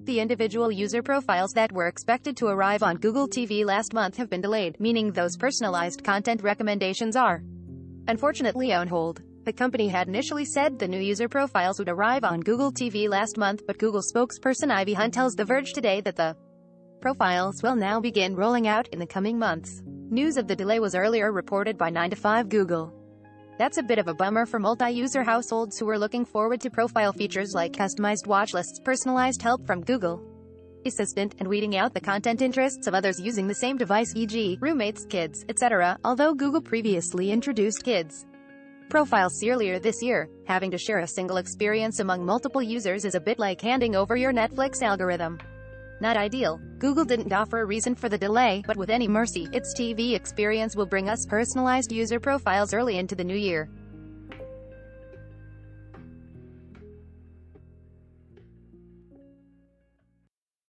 The individual user profiles that were expected to arrive on Google TV last month have been delayed, meaning those personalized content recommendations are, unfortunately, on hold. The company had initially said the new user profiles would arrive on Google TV last month, but Google spokesperson Ivy Hunt tells The Verge today that the profiles will now begin rolling out in the coming months. News of the delay was earlier reported by 9to5 Google. That's a bit of a bummer for multi-user households who are looking forward to profile features like customized watch lists, personalized help from Google Assistant, and weeding out the content interests of others using the same device, e.g., roommates, kids, etc. Although Google previously introduced kids profiles earlier this year, having to share a single experience among multiple users is a bit like handing over your Netflix algorithm. Not ideal. Google didn't offer a reason for the delay, but with any mercy, its TV experience will bring us personalized user profiles early into the new year.